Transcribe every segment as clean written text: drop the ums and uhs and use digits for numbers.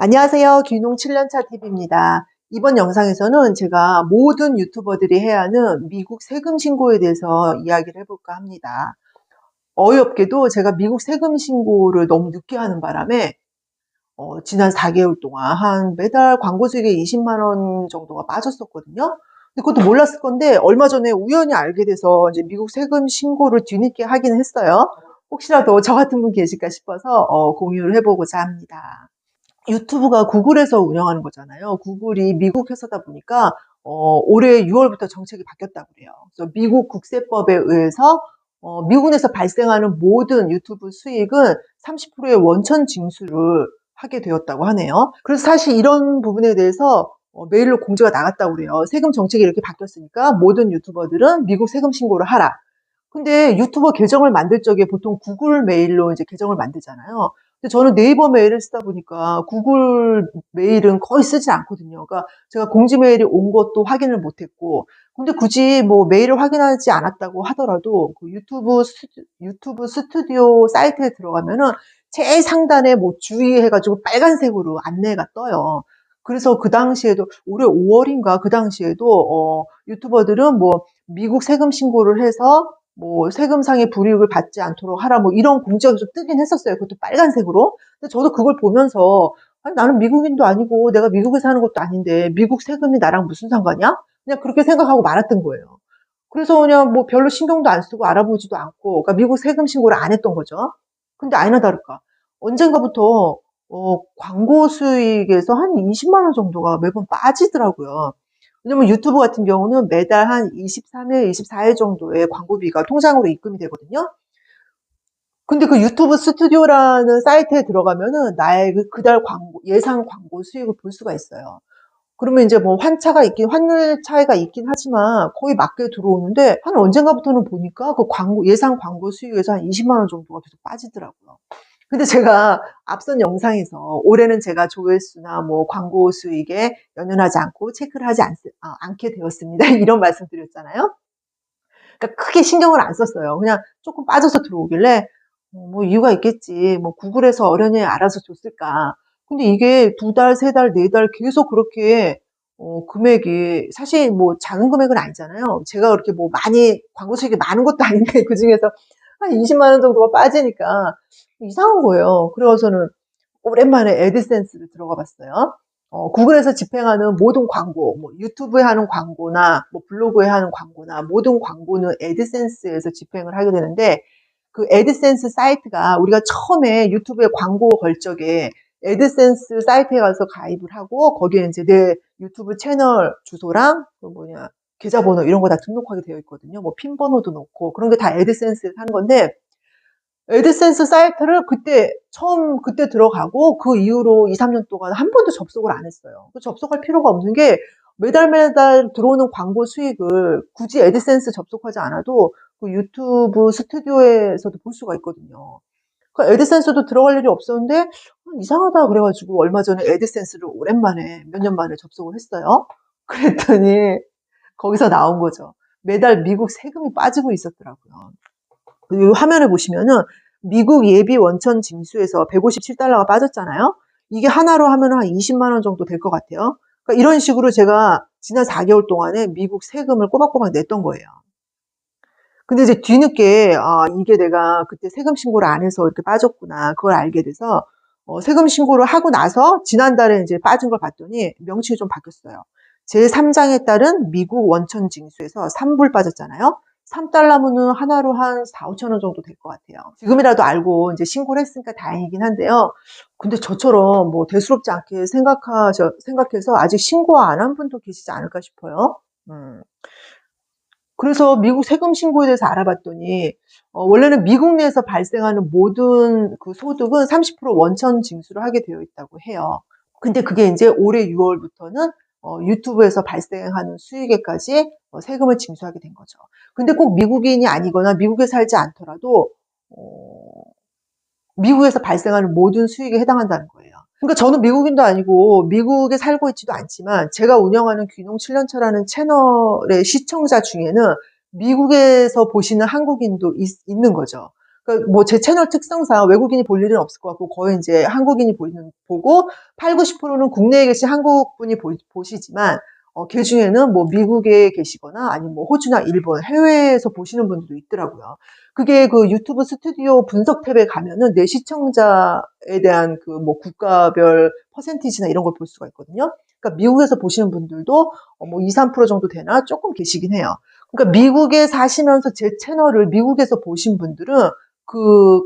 안녕하세요. 귀농 7년차 TV입니다. 이번 영상에서는 제가 모든 유튜버들이 해야 하는 미국 세금 신고에 대해서 이야기를 해볼까 합니다. 어이없게도 제가 미국 세금 신고를 너무 늦게 하는 바람에 지난 4개월 동안 한 매달 광고 수익에 20만 원 정도가 빠졌었거든요. 근데 그것도 몰랐을 건데 얼마 전에 우연히 알게 돼서 이제 미국 세금 신고를 뒤늦게 하긴 했어요. 혹시라도 저 같은 분 계실까 싶어서 공유를 해보고자 합니다. 유튜브가 구글에서 운영하는 거잖아요. 구글이 미국 회사다 보니까 올해 6월부터 정책이 바뀌었다고 그래요. 그래서 미국 국세법에 의해서 미국 내에서 발생하는 모든 유튜브 수익은 30%의 원천 징수를 하게 되었다고 하네요. 그래서 사실 이런 부분에 대해서 메일로 공지가 나갔다고 그래요. 세금 정책이 이렇게 바뀌었으니까 모든 유튜버들은 미국 세금 신고를 하라. 근데 유튜버 계정을 만들 적에 보통 구글 메일로 이제 계정을 만들잖아요. 근데 저는 네이버 메일을 쓰다 보니까 구글 메일은 거의 쓰지 않거든요. 그러니까 제가 공지 메일이 온 것도 확인을 못했고, 근데 굳이 뭐 메일을 확인하지 않았다고 하더라도 그 유튜브 스튜디오 사이트에 들어가면은 제일 상단에 뭐 주의해가지고 빨간색으로 안내가 떠요. 그래서 그 당시에도 올해 5월인가 그 당시에도 유튜버들은 뭐 미국 세금 신고를 해서 뭐 세금상의 불이익을 받지 않도록 하라 뭐 이런 공지가 좀 뜨긴 했었어요. 그것도 빨간색으로. 근데 저도 그걸 보면서 아니, 나는 미국인도 아니고 내가 미국에 사는 것도 아닌데 미국 세금이 나랑 무슨 상관이야? 그냥 그렇게 생각하고 말았던 거예요. 그래서 그냥 뭐 별로 신경도 안 쓰고 알아보지도 않고 그러니까 미국 세금 신고를 안 했던 거죠. 근데 아니나 다를까 언젠가부터 광고 수익에서 한 20만 원 정도가 매번 빠지더라고요. 왜냐면 유튜브 같은 경우는 매달 한 23일, 24일 정도의 광고비가 통장으로 입금이 되거든요. 근데 그 유튜브 스튜디오라는 사이트에 들어가면은 나의 그달 광고, 예상 광고 수익을 볼 수가 있어요. 그러면 이제 뭐 환율 차이가 있긴 하지만 거의 맞게 들어오는데 한 언젠가부터는 보니까 그 예상 광고 수익에서 한 20만 원 정도가 계속 빠지더라고요. 근데 제가 앞선 영상에서 올해는 제가 조회수나 뭐 광고 수익에 연연하지 않고 체크를 하지 않게 되었습니다. 이런 말씀 드렸잖아요. 그러니까 크게 신경을 안 썼어요. 그냥 조금 빠져서 들어오길래 뭐 이유가 있겠지. 뭐 구글에서 어련히 알아서 줬을까. 근데 이게 2달, 3달, 4달 계속 그렇게 금액이 사실 뭐 작은 금액은 아니잖아요. 제가 그렇게 뭐 많이 광고 수익이 많은 것도 아닌데 그중에서 한 20만 원 정도가 빠지니까 이상한 거예요. 그래서는 오랜만에 애드센스를 들어가 봤어요. 구글에서 집행하는 모든 광고, 뭐 유튜브에 하는 광고나 뭐 블로그에 하는 광고나 모든 광고는 애드센스에서 집행을 하게 되는데 그 애드센스 사이트가 우리가 처음에 유튜브에 광고 걸 적에 애드센스 사이트에 가서 가입을 하고 거기에 이제 내 유튜브 채널 주소랑 그 계좌번호 이런 거 다 등록하게 되어 있거든요. 뭐 핀 번호도 넣고 그런 게 다 애드센스에서 하는 건데 애드센스 사이트를 그때 들어가고 그 이후로 2, 3년 동안 한 번도 접속을 안 했어요. 접속할 필요가 없는 게 매달 들어오는 광고 수익을 굳이 애드센스 접속하지 않아도 그 유튜브 스튜디오에서도 볼 수가 있거든요. 그 애드센스도 들어갈 일이 없었는데 이상하다 그래가지고 얼마 전에 애드센스를 오랜만에 몇 년 만에 접속을 했어요. 그랬더니 거기서 나온 거죠. 매달 미국 세금이 빠지고 있었더라고요. 이 화면을 보시면은 미국 예비 원천 징수에서 157달러가 빠졌잖아요. 이게 하나로 하면 한 20만 원 정도 될 것 같아요. 그러니까 이런 식으로 제가 지난 4개월 동안에 미국 세금을 꼬박꼬박 냈던 거예요. 근데 이제 뒤늦게 이게 내가 그때 세금 신고를 안 해서 이렇게 빠졌구나 그걸 알게 돼서 세금 신고를 하고 나서 지난달에 이제 빠진 걸 봤더니 명칭이 좀 바뀌었어요. 제3장에 따른 미국 원천 징수에서 3불 빠졌잖아요. 3달러면은 하나로 한 4, 5천 원 정도 될 것 같아요. 지금이라도 알고 이제 신고를 했으니까 다행이긴 한데요. 근데 저처럼 뭐 대수롭지 않게 생각해서 아직 신고 안 한 분도 계시지 않을까 싶어요. 그래서 미국 세금 신고에 대해서 알아봤더니 원래는 미국 내에서 발생하는 모든 그 소득은 30% 원천 징수를 하게 되어 있다고 해요. 근데 그게 이제 올해 6월부터는 유튜브에서 발생하는 수익에까지 세금을 징수하게 된 거죠. 근데 꼭 미국인이 아니거나 미국에 살지 않더라도 미국에서 발생하는 모든 수익에 해당한다는 거예요. 그러니까 저는 미국인도 아니고 미국에 살고 있지도 않지만 제가 운영하는 귀농 7년차라는 채널의 시청자 중에는 미국에서 보시는 한국인도 있는 거죠. 그러니까 뭐 제 채널 특성상 외국인이 볼 일은 없을 것 같고 거의 이제 한국인이 보고 8, 90%는 국내에 계신 한국 분이 보시지만 그 중에는 뭐 미국에 계시거나 아니면 뭐 호주나 일본, 해외에서 보시는 분들도 있더라고요. 그게 그 유튜브 스튜디오 분석 탭에 가면은 내 시청자에 대한 그 뭐 국가별 퍼센티지나 이런 걸 볼 수가 있거든요. 그러니까 미국에서 보시는 분들도 뭐 2, 3% 정도 되나 조금 계시긴 해요. 그러니까 미국에 사시면서 제 채널을 미국에서 보신 분들은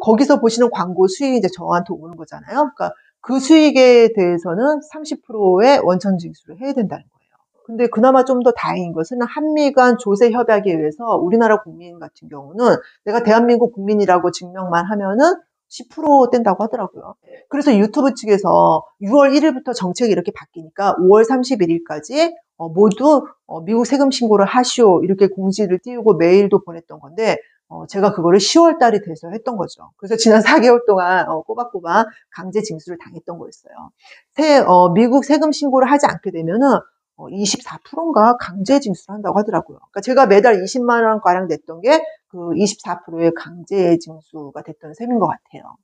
거기서 보시는 광고 수익이 이제 저한테 오는 거잖아요. 그러니까 그 수익에 대해서는 30%의 원천 징수를 해야 된다는 거예요. 근데 그나마 좀 더 다행인 것은 한미 간 조세 협약에 의해서 우리나라 국민 같은 경우는 내가 대한민국 국민이라고 증명만 하면은 10% 뗀다고 하더라고요. 그래서 유튜브 측에서 6월 1일부터 정책이 이렇게 바뀌니까 5월 31일까지 모두 미국 세금 신고를 하시오 이렇게 공지를 띄우고 메일도 보냈던 건데 제가 그거를 10월 달이 돼서 했던 거죠. 그래서 지난 4개월 동안 꼬박꼬박 강제 징수를 당했던 거였어요. 미국 세금 신고를 하지 않게 되면은 24%인가 강제 징수를 한다고 하더라고요. 그러니까 제가 매달 20만 원 가량 냈던 게 그 24%의 강제 징수가 됐던 셈인 것 같아요.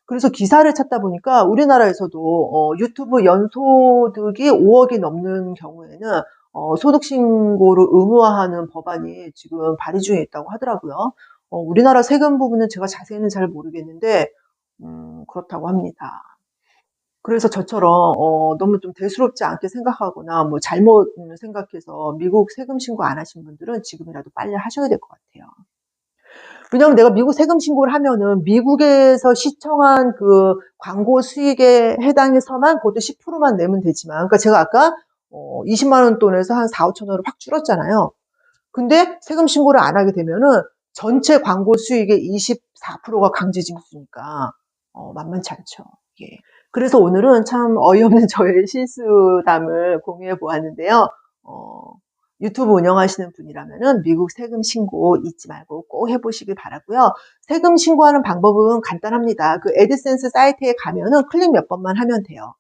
그래서 기사를 찾다 보니까 우리나라에서도 유튜브 연소득이 5억이 넘는 경우에는 소득 신고를 의무화하는 법안이 지금 발의 중에 있다고 하더라고요. 우리나라 세금 부분은 제가 자세히는 잘 모르겠는데 그렇다고 합니다. 그래서 저처럼 너무 좀 대수롭지 않게 생각하거나 뭐 잘못 생각해서 미국 세금 신고 안 하신 분들은 지금이라도 빨리 하셔야 될 것 같아요. 왜냐면 내가 미국 세금 신고를 하면은 미국에서 시청한 그 광고 수익에 해당해서만 그것도 10%만 내면 되지만, 그러니까 제가 아까 20만 원 돈에서 한 4, 5천 원을 확 줄었잖아요. 근데 세금 신고를 안 하게 되면은 전체 광고 수익의 24%가 강제징수니까 만만치 않죠. 예. 그래서 오늘은 참 어이없는 저의 실수담을 공유해 보았는데요. 어, 유튜브 운영하시는 분이라면은 미국 세금 신고 잊지 말고 꼭 해보시길 바라고요. 세금 신고하는 방법은 간단합니다. 그 애드센스 사이트에 가면은 클릭 몇 번만 하면 돼요.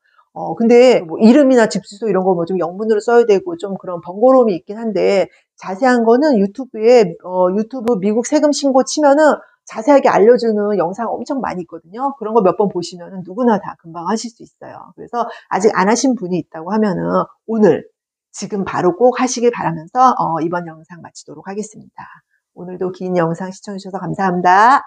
근데 뭐 이름이나 집 주소 이런 거 뭐 좀 영문으로 써야 되고 좀 그런 번거로움이 있긴 한데 자세한 거는 유튜브에 유튜브 미국 세금 신고 치면은 자세하게 알려주는 영상 엄청 많이 있거든요. 그런 거 몇 번 보시면은 누구나 다 금방 하실 수 있어요. 그래서 아직 안 하신 분이 있다고 하면은 오늘 지금 바로 꼭 하시길 바라면서 이번 영상 마치도록 하겠습니다. 오늘도 긴 영상 시청해 주셔서 감사합니다.